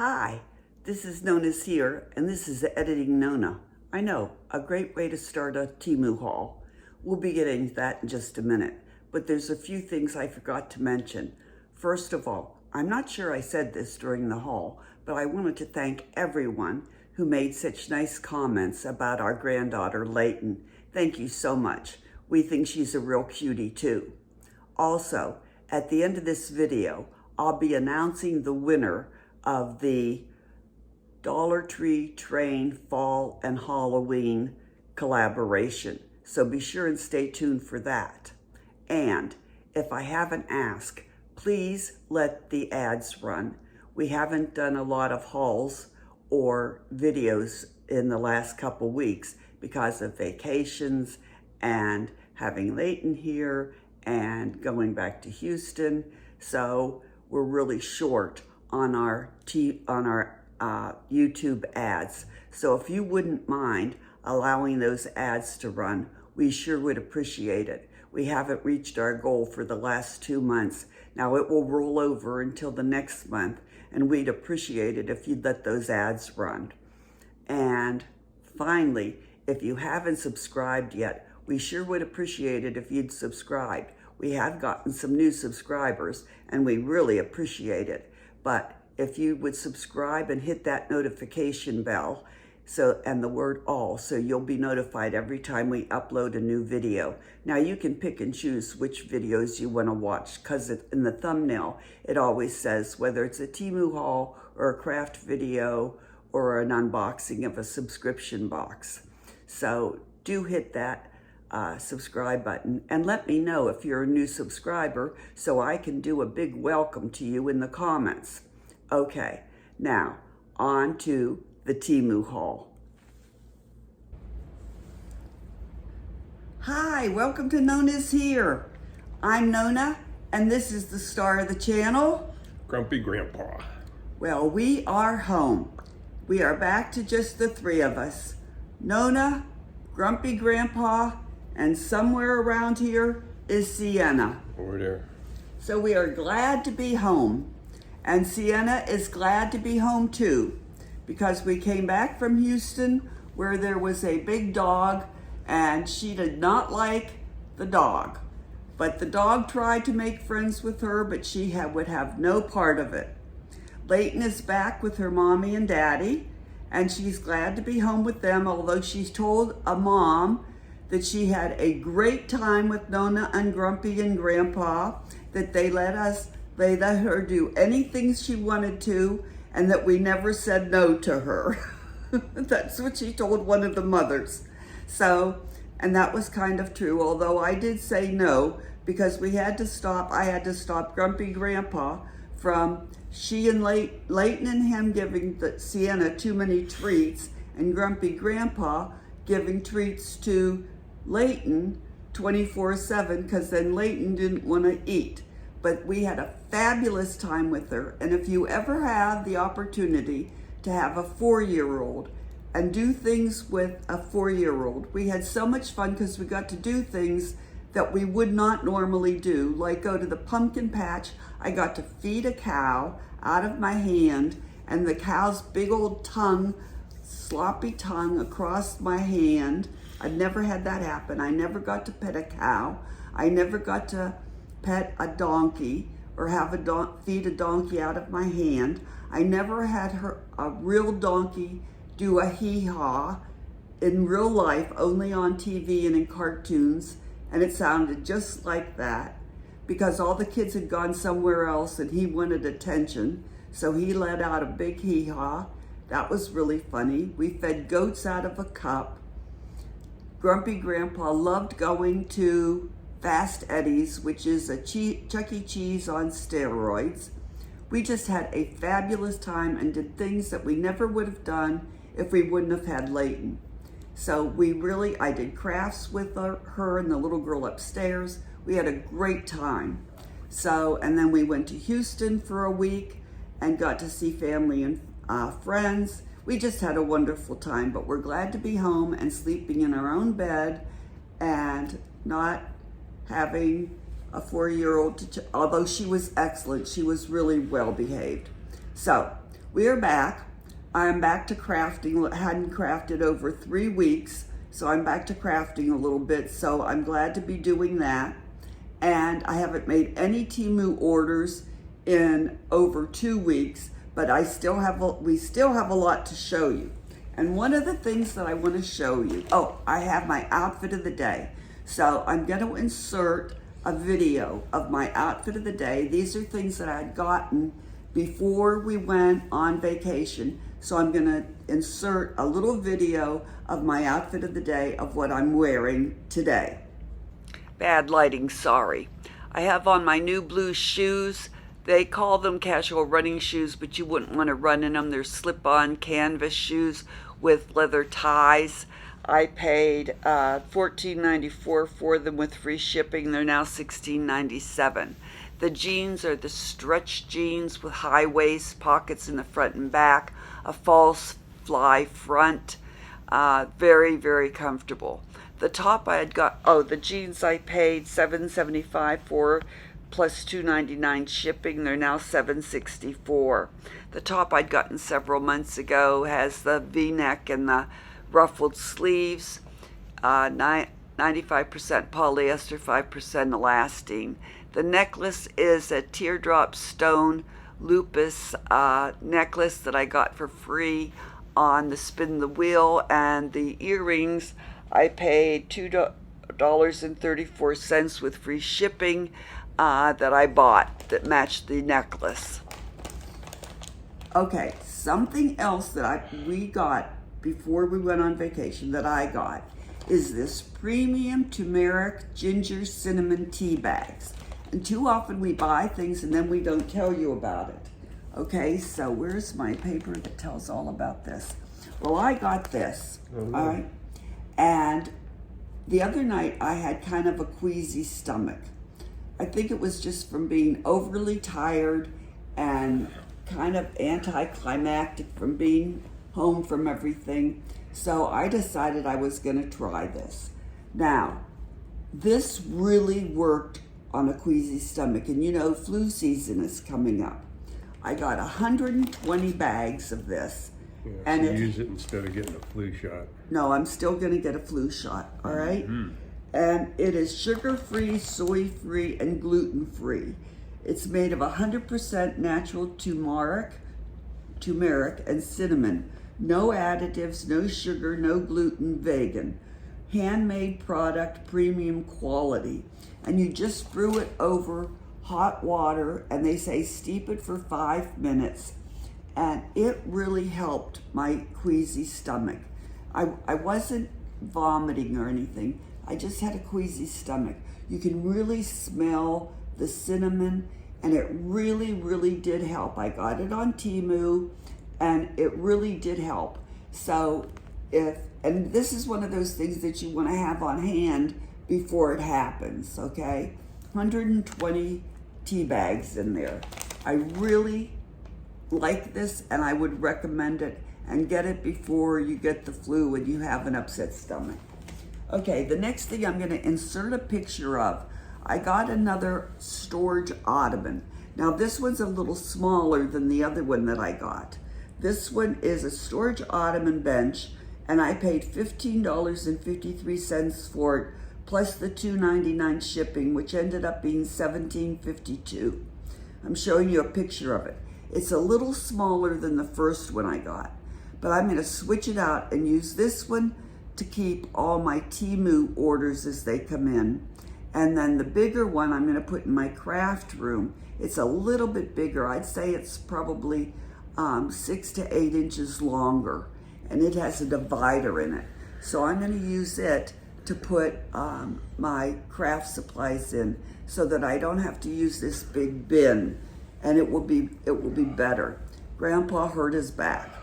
Hi, this is NonnasHere, and this is Editing Nonna. I know, a great way to start a Temu haul. We'll be getting to that in just a minute, but there's a few things I forgot to mention. First of all, I'm not sure I said this during the haul, but I wanted to thank everyone who made such nice comments about our granddaughter, Layton. Thank you so much. We think she's a real cutie too. Also, at the end of this video, I'll be announcing the winner of the Dollar Tree Train Fall and Halloween collaboration. So be sure and stay tuned for that. And if I haven't asked, please let the ads run. We haven't done a lot of hauls or videos in the last couple weeks because of vacations and having Layton here and going back to Houston. So we're really short on our YouTube ads. So if you wouldn't mind allowing those ads to run, we sure would appreciate it. We haven't reached our goal for the last 2 months. Now it will roll over until the next month, and we'd appreciate it if you'd let those ads run. And finally, if you haven't subscribed yet, we sure would appreciate it if you'd subscribed. We have gotten some new subscribers, and we really appreciate it. But if you would subscribe and hit that notification bell, and the word all, so you'll be notified every time we upload a new video. Now you can pick and choose which videos you want to watch, because in the thumbnail, it always says whether it's a Temu haul or a craft video or an unboxing of a subscription box. So do hit that subscribe button and let me know if you're a new subscriber so I can do a big welcome to you in the comments. Okay, now on to the Temu haul. Hi, welcome to NonnasHere. I'm Nonna, and this is the star of the channel, Grumpy Grandpa. Well, we are home. We are back to just the three of us. Nonna, Grumpy Grandpa, and somewhere around here is Sienna. Over there. So we are glad to be home. And Sienna is glad to be home too, because we came back from Houston where there was a big dog and she did not like the dog. But the dog tried to make friends with her, but she would have no part of it. Layton is back with her mommy and daddy, and she's glad to be home with them, although she's told a mom that she had a great time with Nonna and Grumpy and Grandpa, that they let her do anything she wanted to, and that we never said no to her. That's what she told one of the mothers. So, and that was kind of true, although I did say no, because I had to stop Grumpy Grandpa from she and Layton and him giving Sienna too many treats, and Grumpy Grandpa giving treats to Layton 24/7, because then Layton didn't want to eat. But we had a fabulous time with her. And if you ever have the opportunity to have a 4-year-old and do things with a 4-year-old, we had so much fun because we got to do things that we would not normally do, like go to the pumpkin patch. I got to feed a cow out of my hand, and the cow's big old tongue, sloppy tongue across my hand. I've never had that happen. I never got to pet a cow. I never got to pet a donkey or feed a donkey out of my hand. I never had a real donkey do a hee-haw in real life, only on TV and in cartoons, and it sounded just like that because all the kids had gone somewhere else and he wanted attention, so he let out a big hee-haw. That was really funny. We fed goats out of a cup. Grumpy Grandpa loved going to Fast Eddie's, which is a Chuck E. Cheese on steroids. We just had a fabulous time and did things that we never would have done if we wouldn't have had Layton. So I did crafts with her and the little girl upstairs. We had a great time. So, and then we went to Houston for a week and got to see family and friends. We just had a wonderful time, but we're glad to be home and sleeping in our own bed and not having a 4-year-old, although she was excellent. She was really well behaved. So we are back. I'm back to crafting. Hadn't crafted over 3 weeks, so I'm back to crafting a little bit. So I'm glad to be doing that. And I haven't made any Temu orders in over 2 weeks, but we still have a lot to show you. And one of the things that I want to show you, I have my outfit of the day. So I'm going to insert a video of my outfit of the day. These are things that I had gotten before we went on vacation. So I'm going to insert a little video of my outfit of the day of what I'm wearing today. Bad lighting, sorry. I have on my new blue shoes. They call them casual running shoes, but you wouldn't want to run in them. They're slip-on canvas shoes with leather ties. I paid $14.94 for them with free shipping. They're now $16.97. The jeans are the stretch jeans with high waist, pockets in the front and back, a false fly front. Very, very comfortable. The top I had got, the jeans I paid $7.75 for plus $2.99 shipping. They're now $7.64. The top I'd gotten several months ago has the V-neck and the ruffled sleeves, 95% polyester, 5% elastane. The necklace is a teardrop stone lupus necklace that I got for free on the Spin the Wheel, and the earrings I paid $2.34 with free shipping that I bought that matched the necklace. Okay, something else that we got before we went on vacation that I got is this premium turmeric ginger cinnamon tea bags. And too often we buy things and then we don't tell you about it. Okay, so where's my paper that tells all about this? Well, I got this, all right? And the other night I had kind of a queasy stomach. I think it was just from being overly tired and kind of anticlimactic from being home from everything. So I decided I was going to try this. Now, this really worked on a queasy stomach, and you know, flu season is coming up. I got 120 bags of this. Yeah, and so use it instead of getting a flu shot. No, I'm still going to get a flu shot, all right? Mm-hmm. And it is sugar-free, soy-free, and gluten-free. It's made of 100% natural turmeric and cinnamon. No additives, no sugar, no gluten, vegan. Handmade product, premium quality. And you just brew it over hot water, and they say steep it for 5 minutes. And it really helped my queasy stomach. I wasn't vomiting or anything. I just had a queasy stomach. You can really smell the cinnamon, and it really, really did help. I got it on Temu, and it really did help. So and this is one of those things that you want to have on hand before it happens, okay? 120 tea bags in there. I really like this, and I would recommend it, and get it before you get the flu and you have an upset stomach. Okay, the next thing I'm going to insert a picture of. I got another storage ottoman. Now this one's a little smaller than the other one that I got. This one is a storage ottoman bench, and I paid $15.53 for it, plus the $2.99 shipping, which ended up being $17.52. I'm showing you a picture of it. It's a little smaller than the first one I got, but I'm going to switch it out and use this one to keep all my Temu orders as they come in. And then the bigger one I'm going to put in my craft room. It's a little bit bigger. I'd say it's probably 6 to 8 inches longer, and it has a divider in it. So I'm going to use it to put my craft supplies in, so that I don't have to use this big bin, and it will be better. Grandpa hurt his back,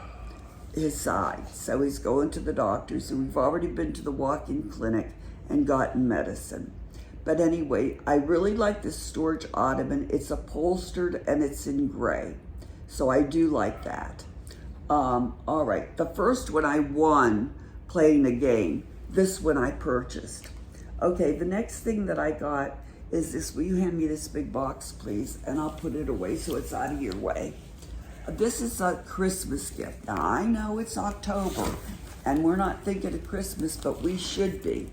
his side, so he's going to the doctors, and we've already been to the walk-in clinic and gotten medicine. But anyway, I really like this storage ottoman. It's upholstered and it's in gray, so I do like that. All right, the first one I won playing a game. This one I purchased. Okay, the next thing that I got is this. Will you hand me this big box, please? And I'll put it away so it's out of your way. this is a Christmas gift. Now, I know it's October, and we're not thinking of Christmas, but we should be.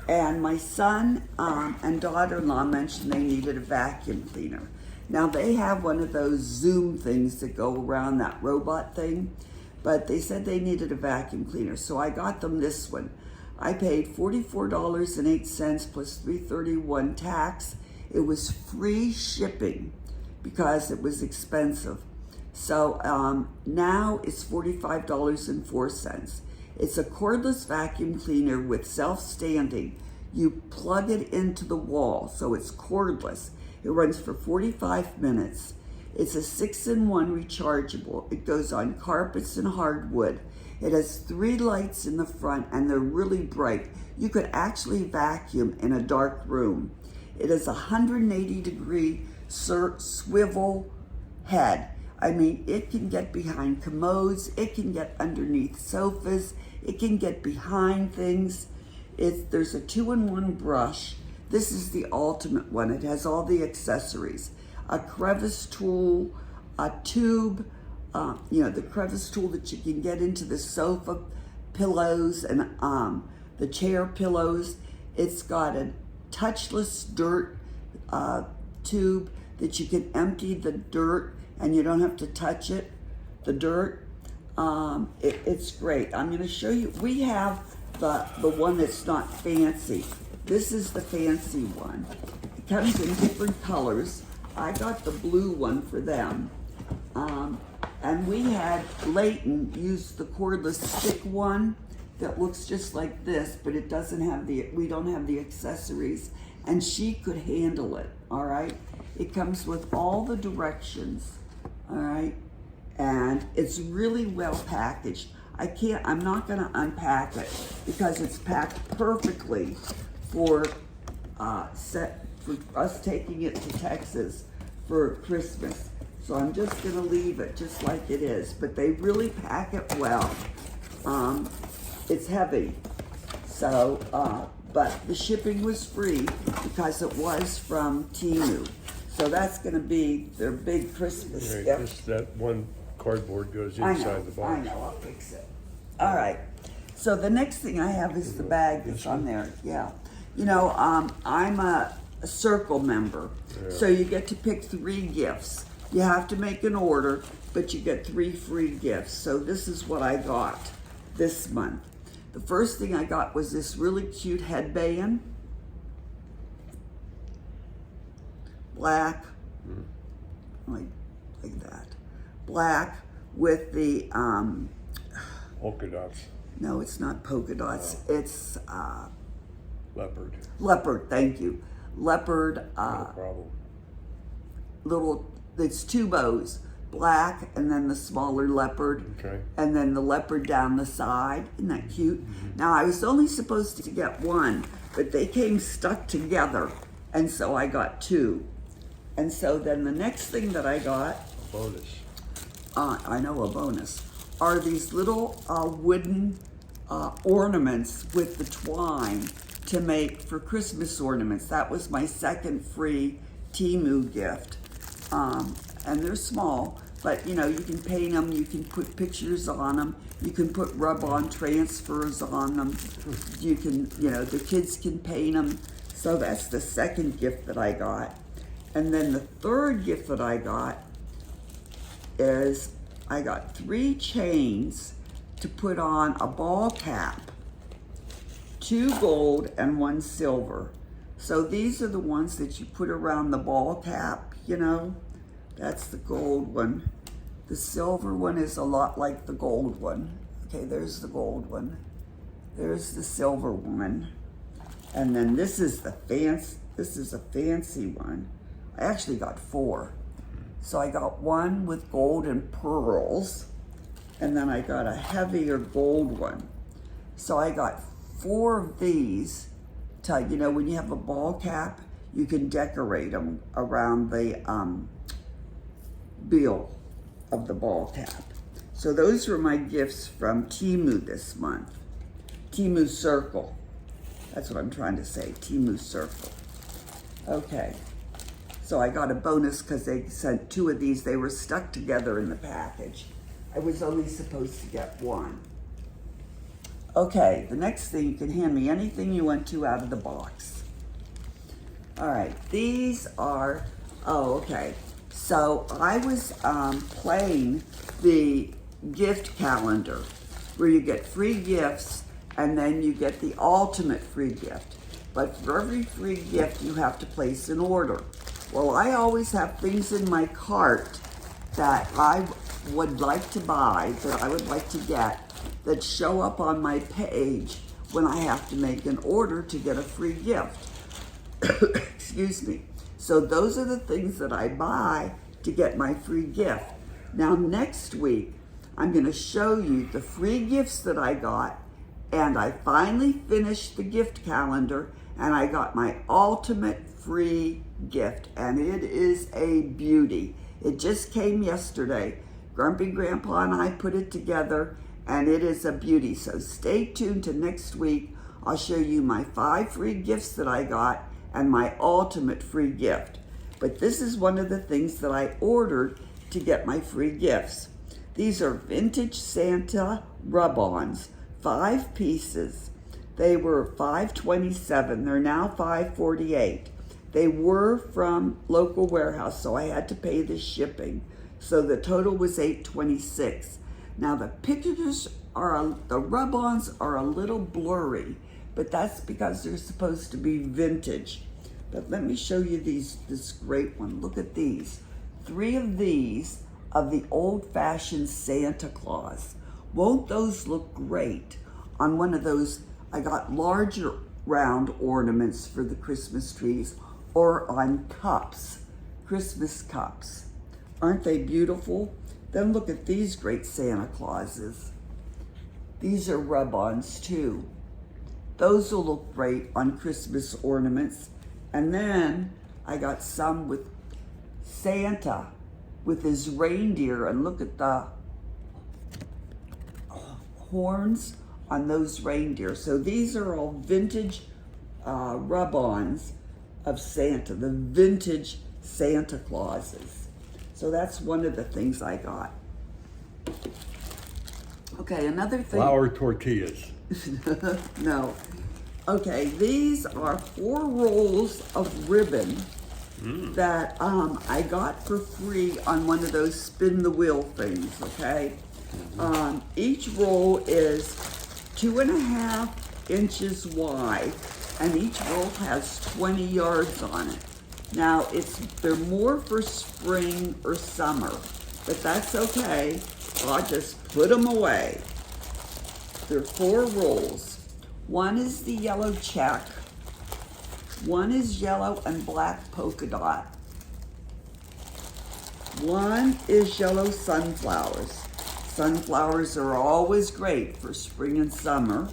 And my son and daughter-in-law mentioned they needed a vacuum cleaner. Now, they have one of those Zoom things that go around, that robot thing, but they said they needed a vacuum cleaner, so I got them this one. I paid $44.08 plus $3.31 tax. It was free shipping because it was expensive. So now it's $45.04. It's a cordless vacuum cleaner with self-standing. You plug it into the wall, so it's cordless. It runs for 45 minutes. It's a 6-in-1 rechargeable. It goes on carpets and hardwood. It has 3 lights in the front, and they're really bright. You could actually vacuum in a dark room. It has a 180-degree swivel head. I mean, it can get behind commodes, it can get underneath sofas, it can get behind things. There's a 2-in-1 brush. This is the ultimate one. It has all the accessories. A crevice tool, a tube, the crevice tool that you can get into the sofa pillows and the chair pillows. It's got a touchless dirt tube that you can empty the dirt and you don't have to touch it, the dirt. It's great. I'm gonna show you. We have the one that's not fancy. This is the fancy one. It comes in different colors. I got the blue one for them. And we had Leighton use the cordless stick one that looks just like this, but it doesn't have we don't have the accessories, and she could handle it, all right? It comes with all the directions, all right? And it's really well packaged. I'm not gonna unpack it because it's packed perfectly for us taking it to Texas for Christmas. So I'm just gonna leave it just like it is, but they really pack it well. It's heavy, so, but the shipping was free because it was from Temu. So that's gonna be their big Christmas Right, gift. just that one cardboard goes I inside know, the box. I know, I'll fix it. All right, so the next thing I have is the bag that's on there, yeah. You know, I'm a Circle member, so you get to pick 3 gifts. You have to make an order, but you get 3 free gifts. So this is what I got this month. The first thing I got was this really cute headband. Black, like that. Black with the, Polka dots. no, it's not polka dots. It's Leopard. leopard, thank you. Leopard, No problem. little, it's 2 bows, black and then the smaller leopard, Okay. and then the leopard down the side. Isn't that cute? Now I was only supposed to get 1, but they came stuck together, and so I got 2. And so then the next thing that I got, Bonus. I know a bonus, are these little wooden ornaments with the twine to make for Christmas ornaments. That was my second free Temu gift. And they're small, but you know, you can paint them, you can put pictures on them, you can put rub-on transfers on them, you can, you know, the kids can paint them. So that's the second gift that I got. And then the third gift that I got is I got 3 chains to put on a ball cap, 2 gold and 1 silver. So these are the ones that you put around the ball cap, you know. That's the gold one. The silver one is a lot like the gold one. Okay, there's the gold one. There's the silver one. And then this is a fancy one. I actually got 4. So I got 1 with gold and pearls, and then I got a heavier gold one. So I got 4 of these to, you know, when you have a ball cap, you can decorate them around the bill of the ball cap. So those were my gifts from Temu this month. Temu Circle. That's what I'm trying to say, Temu Circle. Okay, So I got a bonus because they sent 2 of these. They were stuck together in the package. I was only supposed to get 1. Okay, the next thing, you can hand me anything you want to out of the box. All right, these are, oh, okay. So I was playing the gift calendar where you get free gifts and then you get the ultimate free gift. But for every free gift, you have to place an order. Well, I always have things in my cart that I would like to buy, that I would like to get, that show up on my page when I have to make an order to get a free gift. Excuse me. So those are the things that I buy to get my free gift. Now next week, I'm going to show you the free gifts that I got, and I finally finished the gift calendar and I got my ultimate free gift, and it is a beauty. It just came yesterday. Grumpy Grandpa and I put it together, and it is a beauty. So stay tuned to next week. I'll show you my 5 free gifts that I got and my ultimate free gift. But this is one of the things that I ordered to get my free gifts. These are vintage Santa rub-ons, 5 pieces. They were $5.27. They're now $5.48. They were from local warehouse, so I had to pay the shipping. So the total was $8.26. Now the pictures the rub-ons are a little blurry, but that's because they're supposed to be vintage. But let me show you this great one. Look at these. 3 of these of the old-fashioned Santa Claus. Won't those look great on one of those? I got larger round ornaments for the Christmas trees, or on cups, Christmas cups. Aren't they beautiful? Then look at these great Santa Clauses. These are rub-ons too. Those will look great on Christmas ornaments. And then I got some with Santa with his reindeer, and look at the horns on those reindeer. So these are all vintage rub-ons of Santa, the vintage Santa Clauses. So that's one of the things I got. Okay, another thing. Flour tortillas. No. Okay, these are 4 rolls of ribbon that I got for free on one of those spin the wheel things, okay? Each roll is 2.5 inches wide, and each roll has 20 yards on it. Now, they're more for spring or summer, but that's okay. I'll just put them away. There are 4 rolls. One is the yellow check. One is yellow and black polka dot. One is yellow sunflowers. Sunflowers are always great for spring and summer.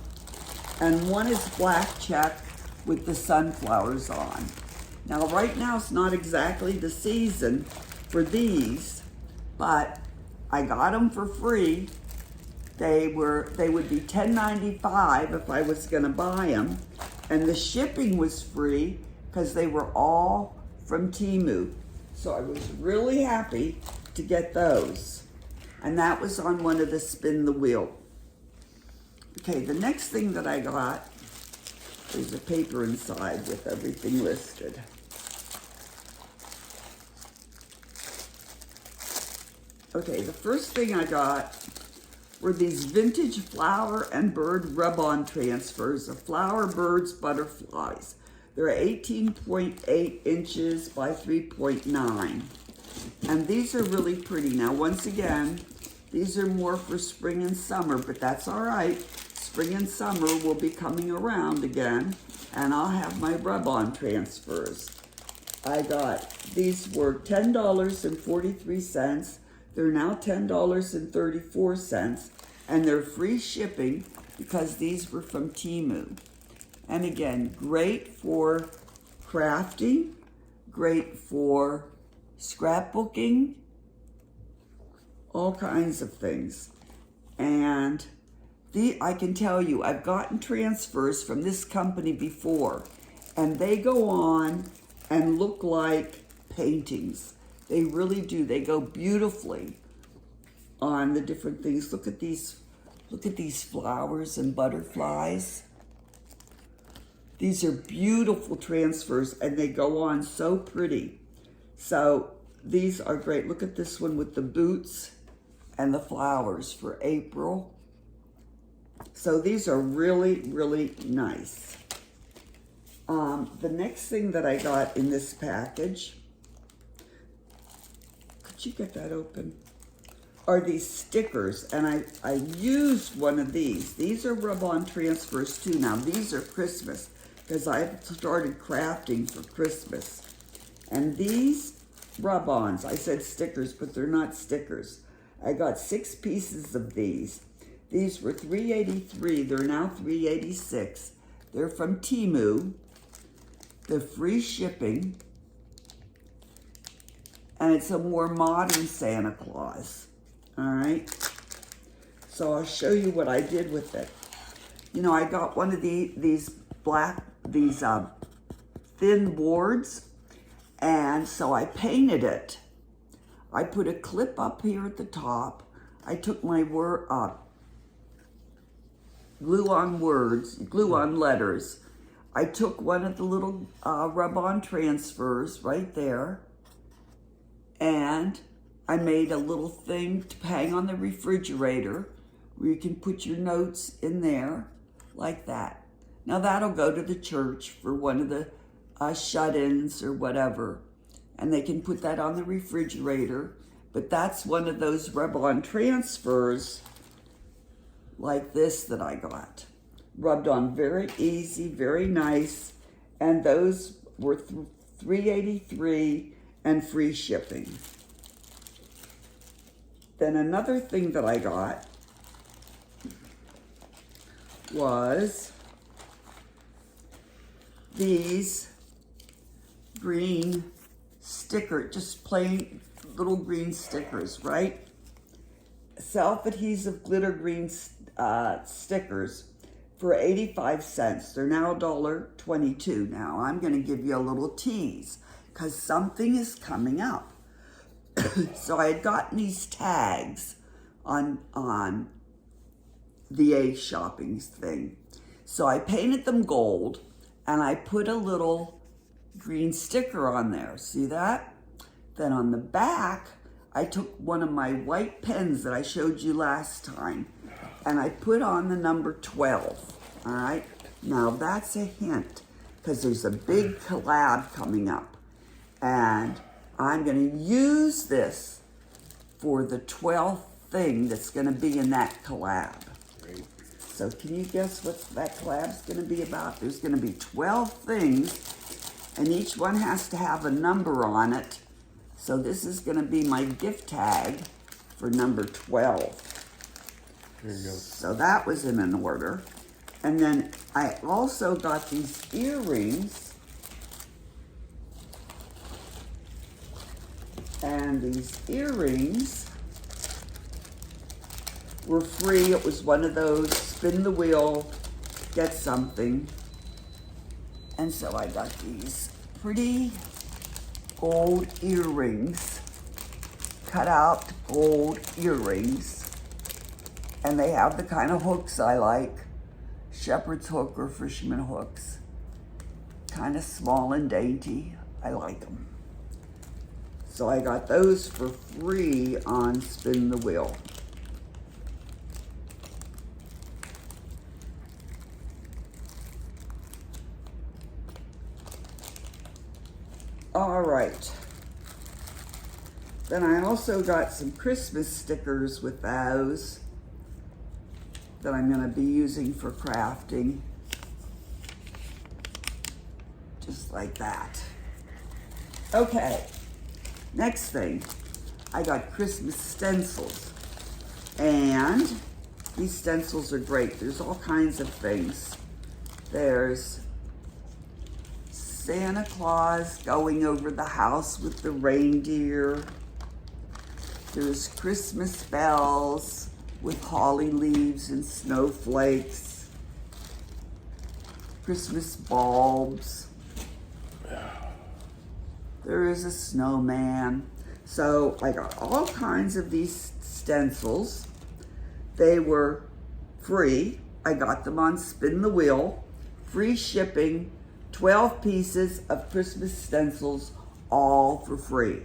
And one is black check with the sunflowers on. Now, right now it's not exactly the season for these, but I got them for free. They would be $10.95 if I was gonna buy them. And the shipping was free because they were all from Temu. So I was really happy to get those. And that was on one of the spin the wheel. Okay, the next thing that I got, there's a paper inside with everything listed. Okay, the first thing I got were these vintage flower and bird rub-on transfers of flower, birds, butterflies. They're 18.8 inches by 3.9. And these are really pretty. Now, once again, these are more for spring and summer, but that's all right. Spring and summer will be coming around again, and I'll have my rub-on transfers. These were $10.43. They're now $10.34, and they're free shipping because these were from Temu. And again, great for crafting, great for scrapbooking, all kinds of things. And I can tell you, I've gotten transfers from this company before, and they go on and look like paintings. They really do. They go beautifully on the different things. Look at these flowers and butterflies. These are beautiful transfers and they go on so pretty. So these are great. Look at this one with the boots and the flowers for April. So these are really, really nice. The next thing that I got in this package, could you get that open? Are these stickers, and I used one of these. These are rub-on transfers too. Now these are Christmas because I've started crafting for Christmas. And these rub-ons, I said stickers, but they're not stickers. I got 6 pieces of these. These were $3.83. They're now $3.86. They're from Temu. They're free shipping. And it's a more modern Santa Claus. All right. So I'll show you what I did with it. You know, I got one of these thin boards. And so I painted it. I put a clip up here at the top. I took my glue on letters. I took one of the little rub-on transfers right there, and I made a little thing to hang on the refrigerator where you can put your notes in there like that. Now that'll go to the church for one of the shut-ins or whatever, and they can put that on the refrigerator. But that's one of those rub-on transfers like this that I got. Rubbed on very easy, very nice, and those were $3.83 and free shipping. Then another thing that I got was these green just plain little green stickers, right? Self-adhesive glitter green stickers for 85 cents. They're now $1.22. Now I'm going to give you a little tease because something is coming up. So I had gotten these tags on the A shopping thing. So I painted them gold and I put a little green sticker on there. See that? Then on the back, I took one of my white pens that I showed you last time and I put on the number 12, all right? Now that's a hint because there's a big collab coming up and I'm gonna use this for the 12th thing that's gonna be in that collab. Great. So can you guess what that collab's gonna be about? There's gonna be 12 things and each one has to have a number on it. So this is gonna be my gift tag for number 12. Here you go. So that was in an order. And then I also got these earrings. And these earrings were free. It was one of those spin the wheel, get something. And so I got these pretty gold earrings, cut out gold earrings. And they have the kind of hooks I like, shepherd's hook or fisherman hooks. Kind of small and dainty, I like them. So I got those for free on Spin the Wheel. All right. Then I also got some Christmas stickers with those that I'm gonna be using for crafting. Just like that. Okay, next thing, I got Christmas stencils. And these stencils are great. There's all kinds of things. There's Santa Claus going over the house with the reindeer. There's Christmas bells with holly leaves and snowflakes. Christmas bulbs. There is a snowman. So I got all kinds of these stencils. They were free. I got them on Spin the Wheel. Free shipping, 12 pieces of Christmas stencils, all for free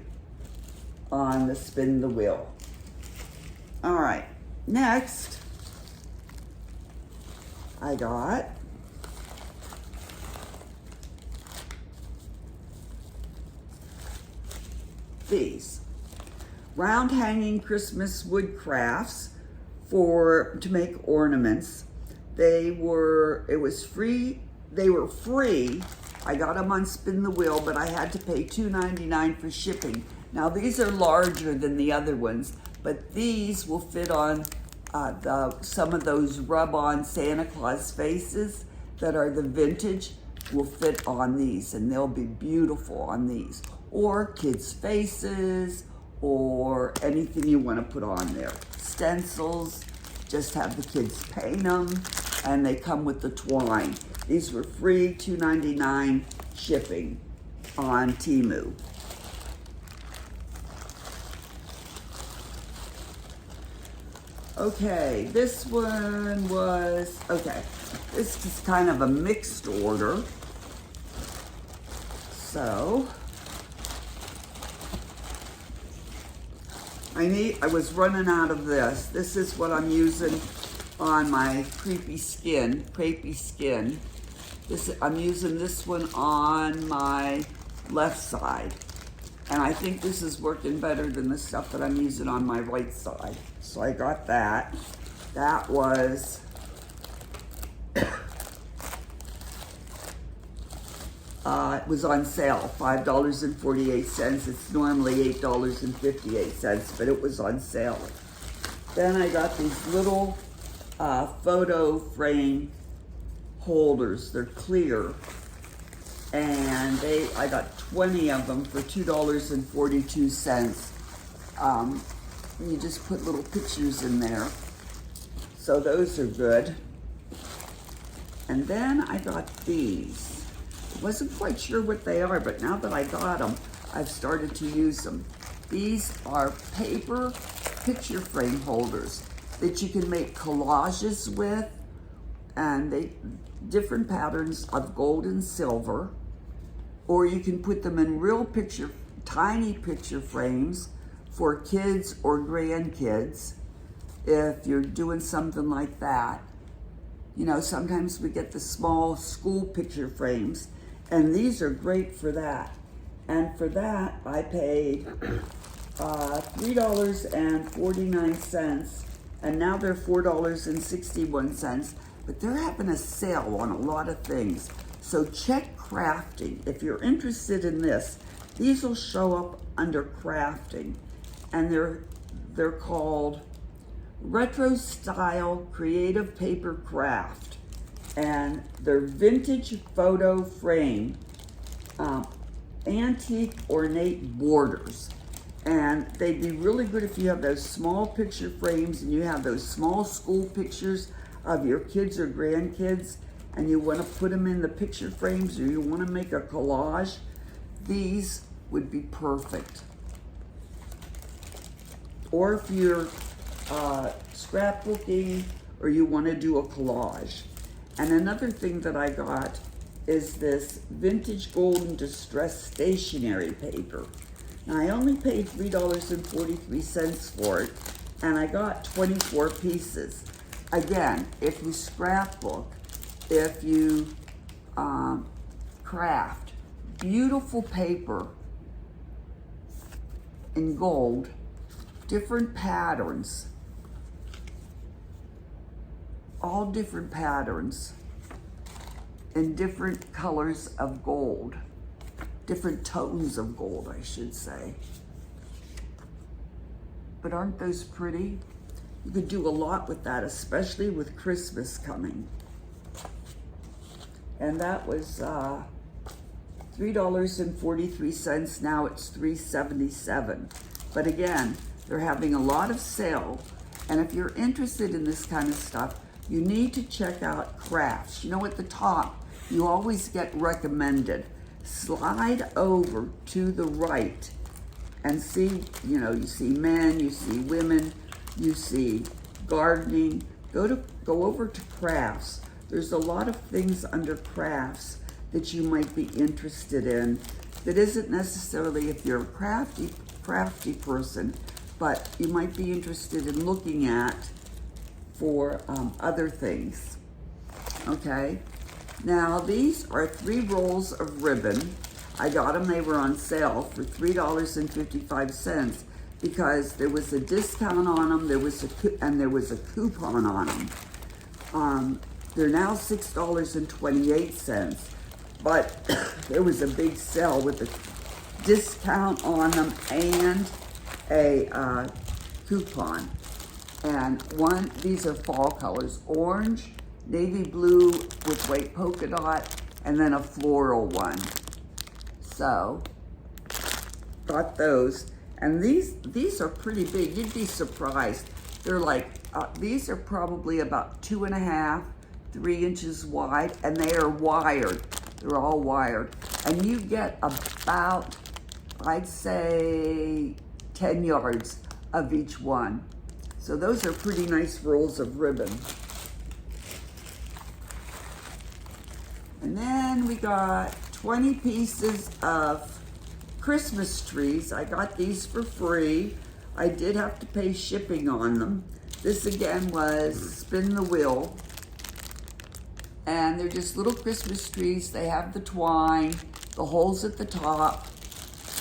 on the Spin the Wheel. All right, next I got these round hanging Christmas wood crafts to make ornaments. It was free. They were free. I got them on Spin the Wheel, but I had to pay $2.99 for shipping. Now these are larger than the other ones, but these will fit on some of those rub-on Santa Claus faces that are the vintage will fit on these, and they'll be beautiful on these. Or kids' faces, or anything you want to put on there. Stencils, just have the kids paint them, and they come with the twine. These were free, $2.99 shipping on Temu. Okay, this one was, okay, this is kind of a mixed order. So, I was running out of this. This is what I'm using on my crepey skin. I'm using this one on my left side. And I think this is working better than the stuff that I'm using on my right side. So I got that. That was it was on sale, $5.48. It's normally $8.58, but it was on sale. Then I got these little photo frame holders. They're clear, and I got 20 of them for $2.42. You just put little pictures in there, so those are good. And then I got these. Wasn't quite sure what they are, but now that I got them, I've started to use them. These are paper picture frame holders that you can make collages with, and different patterns of gold and silver, or you can put them in real tiny picture frames for kids or grandkids if you're doing something like that. You know, sometimes we get the small school picture frames, and these are great for that. And for that, I paid $3.49, and now they're $4.61, but they're having a sale on a lot of things. So check crafting. If you're interested in this, these will show up under crafting, and they're called Retro Style Creative Paper Craft, and they're vintage photo frame, antique ornate borders, and they'd be really good if you have those small picture frames and you have those small school pictures of your kids or grandkids, and you want to put them in the picture frames, or you want to make a collage. These would be perfect. Or if you're scrapbooking, or you want to do a collage. And another thing that I got is this vintage golden distress stationery paper. Now I only paid $3.43 for it, and I got 24 pieces. Again, if you scrapbook, if you craft, beautiful paper in gold, different patterns, all different patterns and different colors of gold, different tones of gold, I should say. But aren't those pretty? You could do a lot with that, especially with Christmas coming. And that was $3.43. Now it's $3.77. But again, they're having a lot of sale. And if you're interested in this kind of stuff, you need to check out crafts. You know, at the top, you always get recommended. slide over to the right and see, you see men, you see women, you see gardening. Go over to crafts. There's a lot of things under crafts that you might be interested in that isn't necessarily if you're a crafty person, but you might be interested in looking at for other things. Okay, now these are 3 rolls of ribbon. I got them, they were on sale for $3.55 because there was a discount on them, there was a coupon on them. They're now $6.28, but there was a big sale with a discount on them and a coupon. And these are fall colors: orange, navy blue with white polka dot, and then a floral one. So, got those. And these are pretty big. You'd be surprised. They're like, these are probably about 2.5, 3 inches wide, and they are wired. They're all wired. And you get about, I'd say, 10 yards of each one. So those are pretty nice rolls of ribbon. And then we got 20 pieces of Christmas trees. I got these for free. I did have to pay shipping on them. This again was spin the wheel. And they're just little Christmas trees. They have the twine, the holes at the top,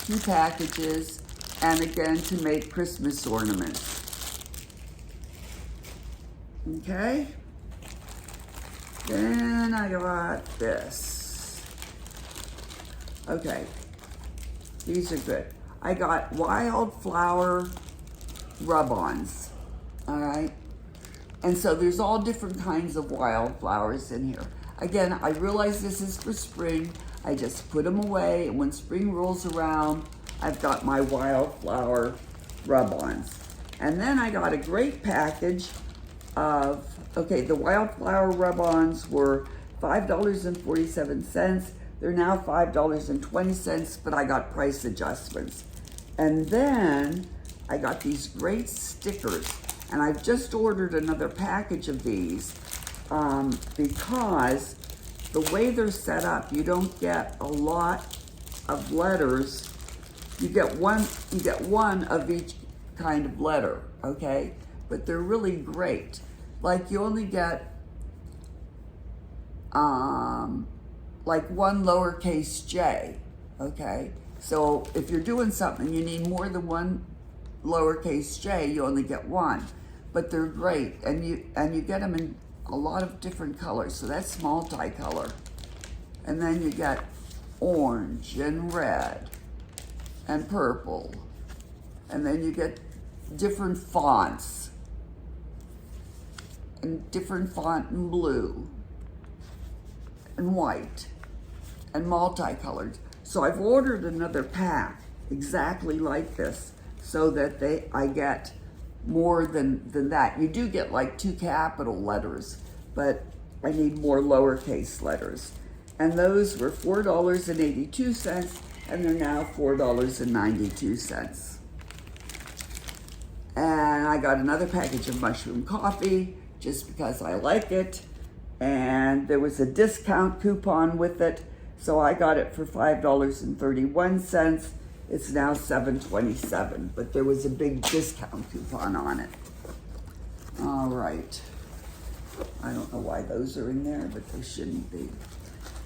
2 packages, and again to make Christmas ornaments. Okay. Then I got this. Okay. These are good. I got wildflower rub-ons, all right? And so there's all different kinds of wildflowers in here. Again, I realize this is for spring. I just put them away, and when spring rolls around, I've got my wildflower rub-ons. And then I got a great package of, okay, the wildflower rub-ons were $5.47. They're now $5.20, but I got price adjustments. And then I got these great stickers, and I've just ordered another package of these because the way they're set up, you don't get a lot of letters. You get one of each kind of letter, okay? But they're really great. Like you only get like one lowercase j, okay? So if you're doing something, you need more than one lowercase j, you only get one. But they're great, and you get them in a lot of different colors, so that's multicolor. And then you get orange and red and purple. And then you get different fonts and different font in blue and white and multicolored. So I've ordered another pack exactly like this so that I get more than that. You do get like 2 capital letters, but I need more lowercase letters. And those were $4.82, and they're now $4.92. And I got another package of mushroom coffee just because I like it. And there was a discount coupon with it, so I got it for $5.31. It's now $7.27, but there was a big discount coupon on it. All right. I don't know why those are in there, but they shouldn't be.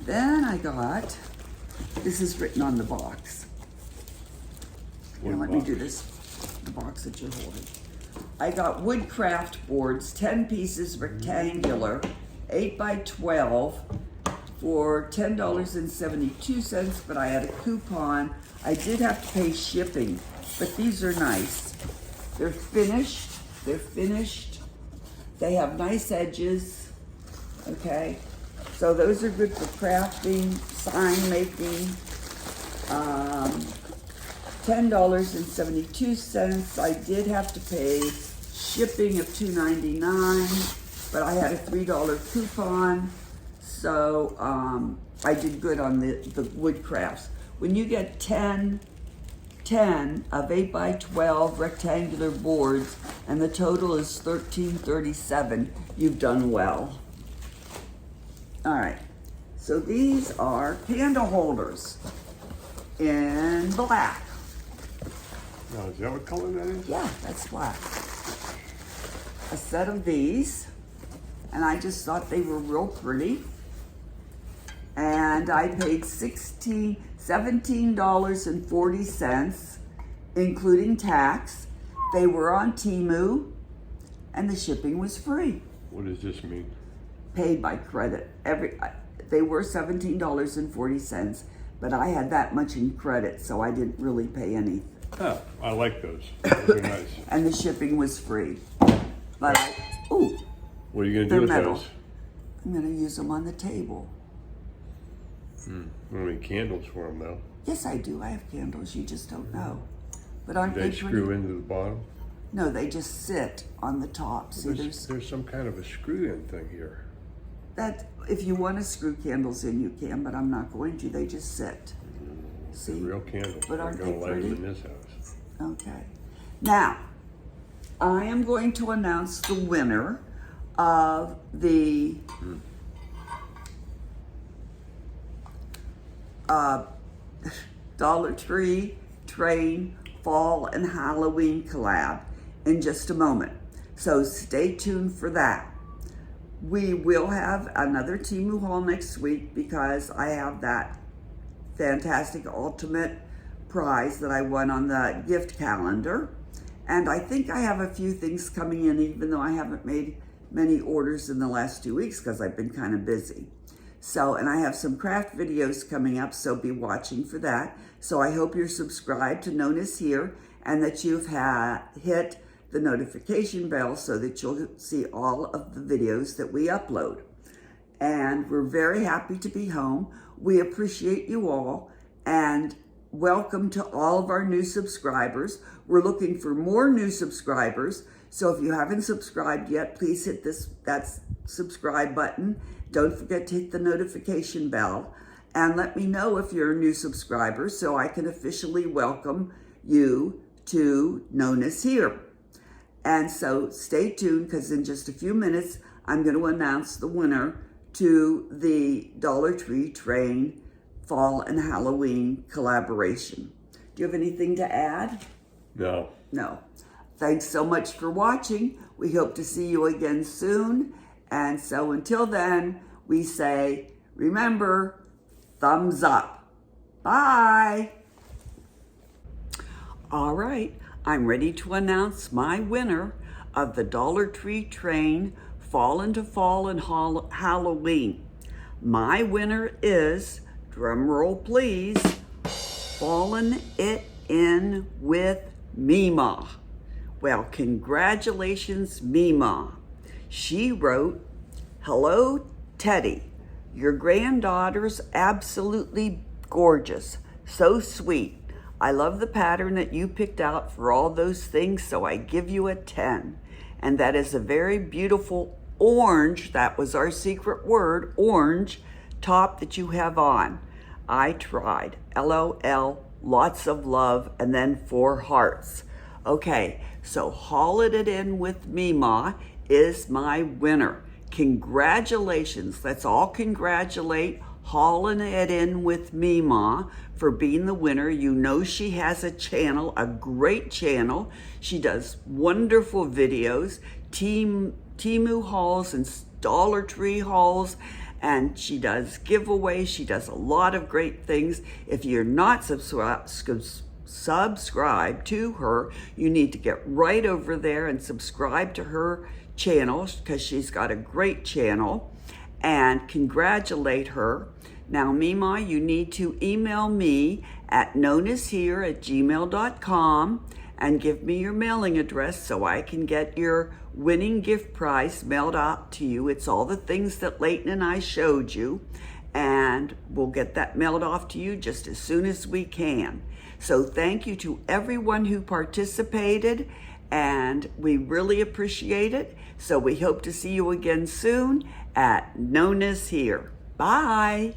Then I got, this is written on the box. Here, let me do this, the box that you're holding. I got woodcraft boards, 10 pieces rectangular, 8 by 12 for $10.72, but I had a coupon. I did have to pay shipping, but these are nice. They're finished. They have nice edges, okay? So those are good for crafting, sign making. $10.72. I did have to pay shipping of $2.99, but I had a $3 coupon, so I did good on the wood crafts. When you get 10 of 8 by 12 rectangular boards and the total is $13.37, you've done well. All right, so these are candle holders in black. Now, is that what color that is? Yeah, that's black. A set of these, and I just thought they were real pretty. And I paid $17.40, including tax. They were on Temu, and the shipping was free. What does this mean? Paid by credit. They were $17.40, but I had that much in credit, so I didn't really pay anything. Oh, I like those. Those are nice. And the shipping was free. But ooh, What are you going to they're do with metal. those? I'm going to use them on the table. I don't need candles for them, though. Yes, I do. I have candles. You just don't know. But aren't Do they they pretty? screw into the bottom? No, they just sit on the top. See, There's some kind of a screw-in thing here. that. If you want to screw candles in, you can, but I'm not going to. They just sit. See, Real candles. But I'm aren't going they to light them pretty? in this house. Okay. Now, I am going to announce the winner of the Dollar Tree Train Fall and Halloween collab in just a moment. So stay tuned for that. We will have another Temu haul next week because I have that fantastic ultimate prize that I won on the gift calendar. And I think I have a few things coming in, even though I haven't made many orders in the last 2 weeks because I've been kind of busy. So, and I have some craft videos coming up, so be watching for that. So I hope you're subscribed to NonnasHere and that you've hit the notification bell so that you'll see all of the videos that we upload. And we're very happy to be home. We appreciate you all, and welcome to all of our new subscribers. We're looking for more new subscribers. So if you haven't subscribed yet, please hit that subscribe button. Don't forget to hit the notification bell and let me know if you're a new subscriber so I can officially welcome you to NonnasHere. And so stay tuned because in just a few minutes, I'm going to announce the winner to the Dollar Tree Train Fall and Halloween collaboration. Do you have anything to add? No. No. Thanks so much for watching. We hope to see you again soon. And so until then, we say, remember, thumbs up. Bye. All right, I'm ready to announce my winner of the Dollar Tree Train Fall into Fall and Halloween. My winner is, drumroll please, Fallen It In with Mima. Well, congratulations, Mima. She wrote, "Hello, Teddy. Your granddaughter's absolutely gorgeous. So sweet. I love the pattern that you picked out for all those things, so I give you a 10. And that is a very beautiful orange, that was our secret word, orange, top that you have on. I tried. LOL, lots of love, and then 4 hearts. Okay, so Haul It In with Mima is my winner. Congratulations. Let's all congratulate Haulin' It In with Mima for being the winner. You know she has a channel, a great channel. She does wonderful videos, Temu hauls and Dollar Tree hauls, and she does giveaways. She does a lot of great things. If you're not subscribed to her, you need to get right over there and subscribe to her channel because she's got a great channel, and congratulate her. Now, Mima, you need to email me at knownishere@gmail.com and give me your mailing address so I can get your winning gift prize mailed out to you. It's all the things that Leighton and I showed you, and we'll get that mailed off to you just as soon as we can. So thank you to everyone who participated, and we really appreciate it. So we hope to see you again soon at NonnasHere. Bye.